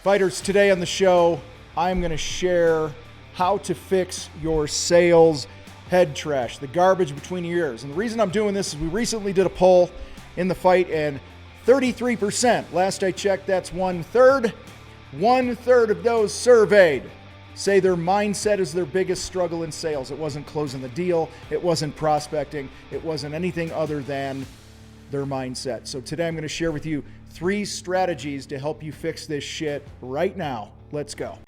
Fighters, today on the show, I'm going to share how to fix your sales head trash, the garbage between your ears. And the reason I'm doing this is we recently did a poll in the fight, and 33%, last I checked, that's one-third of those surveyed say their mindset is their biggest struggle in sales. It wasn't closing the deal, it wasn't prospecting, it wasn't anything other than their mindset. So today I'm going to share with you 3 strategies to help you fix this shit right now. Let's go.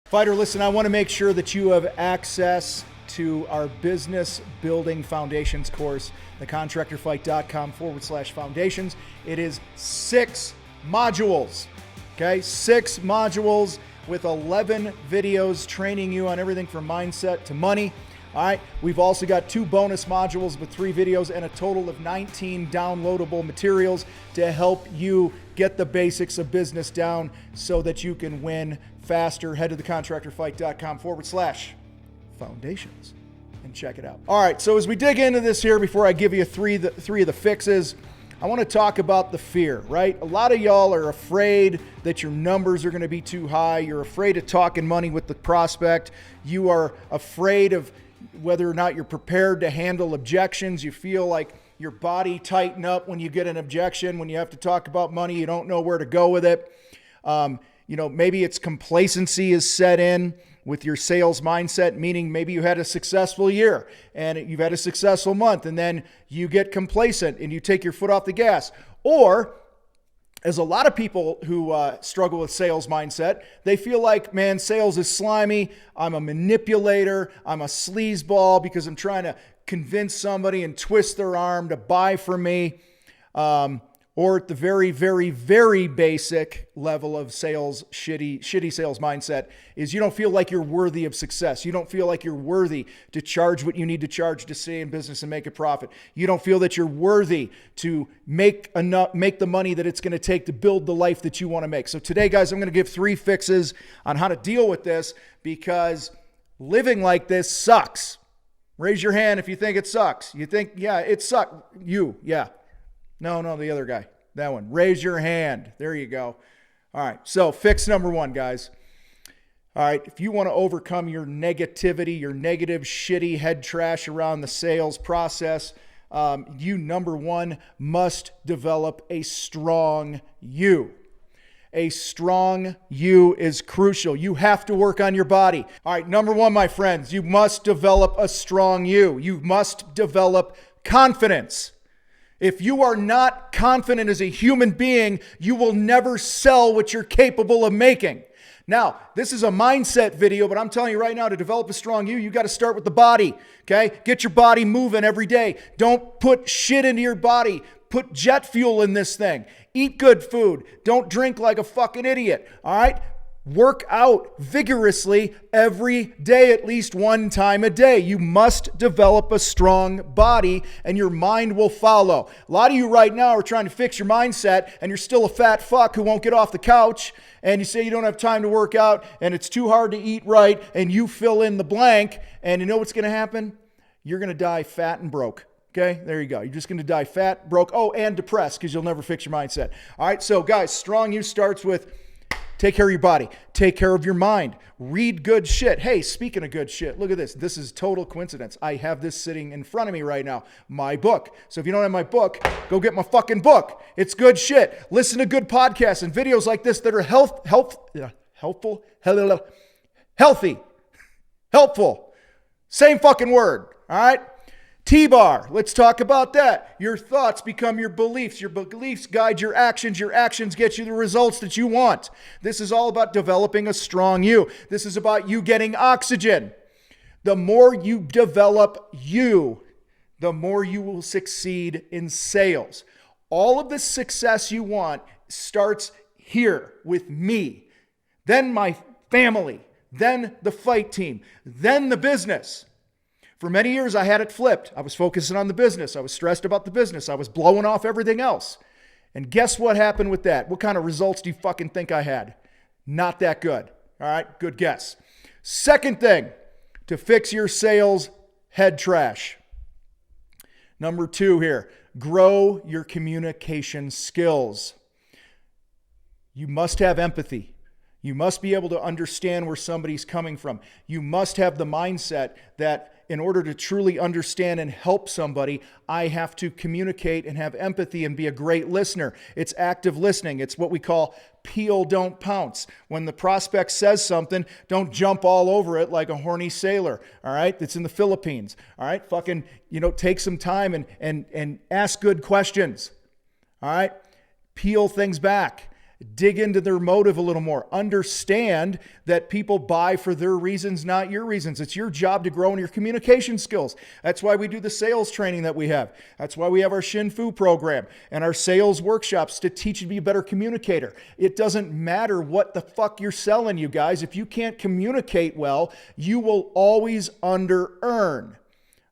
Fighter, listen, I want to make sure that you have access to our business building foundations course, the contractorfight.com/foundations. It is 6 modules, okay? 6 modules with 11 videos training you on everything from mindset to money. All right, we've also got 2 bonus modules with 3 videos and a total of 19 downloadable materials to help you get the basics of business down so that you can win faster. Head to the contractorfight.com/foundations and check it out. All right, so as we dig into this here, before I give you three of the fixes, I want to talk about the fear, right? A lot of y'all are afraid that your numbers are going to be too high. You're afraid of talking money with the prospect. You are afraid of whether or not you're prepared to handle objections. You feel like your body tighten up when you get an objection. When you have to talk about money, you don't know where to go with it. Maybe it's complacency is set in with your sales mindset, meaning maybe you had a successful year and you've had a successful month, and then you get complacent and you take your foot off the gas. Or, as a lot of people who struggle with sales mindset, they feel like, man, sales is slimy. I'm a manipulator. I'm a sleazeball because I'm trying to convince somebody and twist their arm to buy from me. Or at the very, very, very basic level of sales, shitty sales mindset is you don't feel like you're worthy of success. You don't feel like you're worthy to charge what you need to charge to stay in business and make a profit. You don't feel that you're worthy to make the money that it's going to take to build the life that you want to make. So today, guys, I'm going to give 3 fixes on how to deal with this, because living like this sucks. Raise your hand if you think it sucks. You think, yeah, it sucks. You, yeah. No, the other guy. That one. Raise your hand. There you go. All right. So fix number 1, guys. All right. If you want to overcome your negativity, your negative, shitty head trash around the sales process, you, number 1, must develop a strong you. A strong you is crucial. You have to work on your body. All right. Number 1, my friends, you must develop a strong you. You must develop confidence. If you are not confident as a human being, you will never sell what you're capable of making. Now, this is a mindset video, but I'm telling you right now, to develop a strong you got to start with the body, okay? Get your body moving every day. Don't put shit into your body. Put jet fuel in this thing. Eat good food. Don't drink like a fucking idiot, all right? Work out vigorously every day, at least 1 time a day. You must develop a strong body and your mind will follow. A lot of you right now are trying to fix your mindset and you're still a fat fuck who won't get off the couch, and you say you don't have time to work out and it's too hard to eat right, and you fill in the blank, and you know what's going to happen? You're going to die fat and broke. Okay, there you go. You're just going to die fat, broke, and depressed because you'll never fix your mindset. All right, so guys, strong you starts with take care of your body. Take care of your mind. Read good shit. Hey, speaking of good shit, look at this. This is total coincidence. I have this sitting in front of me right now, my book. So if you don't have my book, go get my fucking book. It's good shit. Listen to good podcasts and videos like this that are helpful. Same fucking word, all right? T-bar, let's talk about that. Your thoughts become your beliefs. Your beliefs guide your actions. Your actions get you the results that you want. This is all about developing a strong you. This is about you getting oxygen. The more you develop you, the more you will succeed in sales. All of the success you want starts here with me, then my family, then the fight team, then the business. For many years, I had it flipped. I was focusing on the business. I was stressed about the business. I was blowing off everything else. And guess what happened with that? What kind of results do you fucking think I had? Not that good. All right, good guess. Second thing to fix your sales head trash. Number 2 here, grow your communication skills. You must have empathy. You must be able to understand where somebody's coming from. You must have the mindset that in order to truly understand and help somebody, I have to communicate and have empathy and be a great listener. It's active listening. It's what we call peel, don't pounce. When the prospect says something, don't jump all over it like a horny sailor, all right? That's in the Philippines, all right? Fucking, take some time and ask good questions, all right? Peel things back. Dig into their motive a little more. Understand that people buy for their reasons, not your reasons. It's your job to grow in your communication skills. That's why we do the sales training that we have. That's why we have our Shin Fu program and our sales workshops to teach you to be a better communicator. It doesn't matter what the fuck you're selling, you guys. If you can't communicate well, you will always under-earn.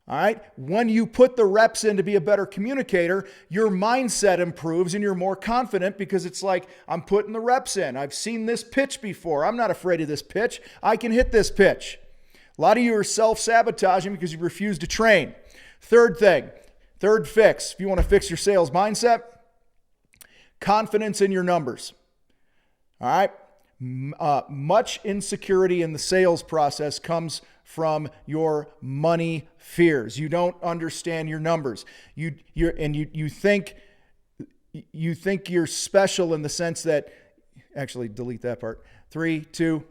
All right. When you put the reps in to be a better communicator, your mindset improves and you're more confident because it's like, I'm putting the reps in. I've seen this pitch before. I'm not afraid of this pitch. I can hit this pitch. A lot of you are self-sabotaging because you refuse to train. Third fix, if you want to fix your sales mindset, confidence in your numbers. All right. Much insecurity in the sales process comes from your money fears. You don't understand your numbers. You think you're special in the sense that, actually delete that part. 3, 2.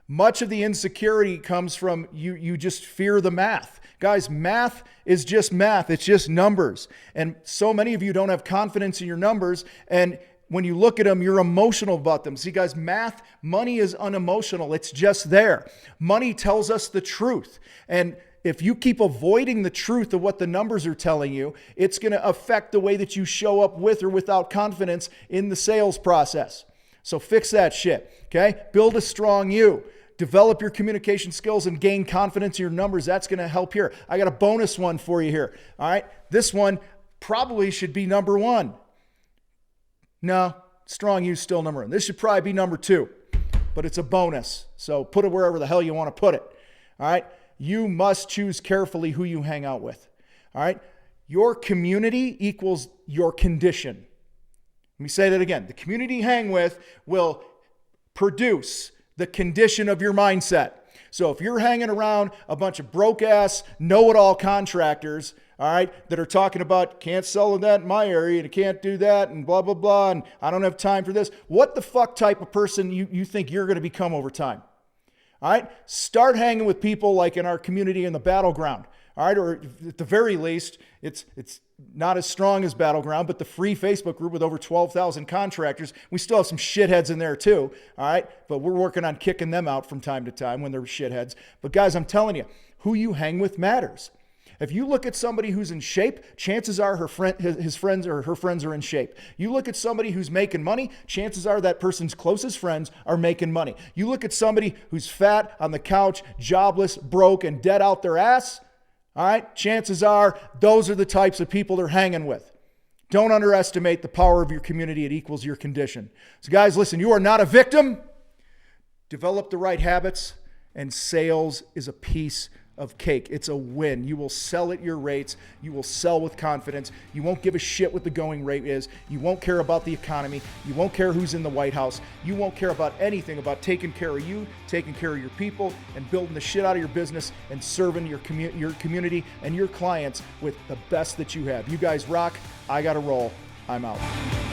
Much of the insecurity comes from you just fear the math. Guys, math is just math. It's just numbers. And so many of you don't have confidence in your numbers, and when you look at them, you're emotional about them. See, guys, money is unemotional. It's just there. Money tells us the truth. And if you keep avoiding the truth of what the numbers are telling you, it's going to affect the way that you show up with or without confidence in the sales process. So fix that shit, okay? Build a strong you. Develop your communication skills and gain confidence in your numbers. That's going to help here. I got a bonus one for you here, all right? This one probably should be number 1. No, strong you's still number 1. This should probably be number 2, but it's a bonus. So put it wherever the hell you want to put it. All right. You must choose carefully who you hang out with. All right. Your community equals your condition. Let me say that again. The community you hang with will produce the condition of your mindset. So if you're hanging around a bunch of broke ass, know-it-all contractors, all right, that are talking about can't sell that in my area and I can't do that and blah, blah, blah, and I don't have time for this. What the fuck type of person you think you're going to become over time? All right, start hanging with people like in our community in the Battleground. All right, or at the very least, it's not as strong as Battleground, but the free Facebook group with over 12,000 contractors. We still have some shitheads in there too, all right? But we're working on kicking them out from time to time when they're shitheads. But guys, I'm telling you, who you hang with matters. If you look at somebody who's in shape, chances are his friends or her friends are in shape. You look at somebody who's making money, chances are that person's closest friends are making money. You look at somebody who's fat, on the couch, jobless, broke, and dead out their ass, all right, chances are those are the types of people they're hanging with. Don't underestimate the power of your community. It equals your condition. So guys, listen, you are not a victim. Develop the right habits, and sales is a piece of cake. It's a win. You will sell at your rates. You will sell with confidence. You won't give a shit what the going rate is. You won't care about the economy. You won't care who's in the White House. You won't care about anything about taking care of you, taking care of your people, and building the shit out of your business and serving your community and your clients with the best that you have. You guys rock. I got to roll. I'm out.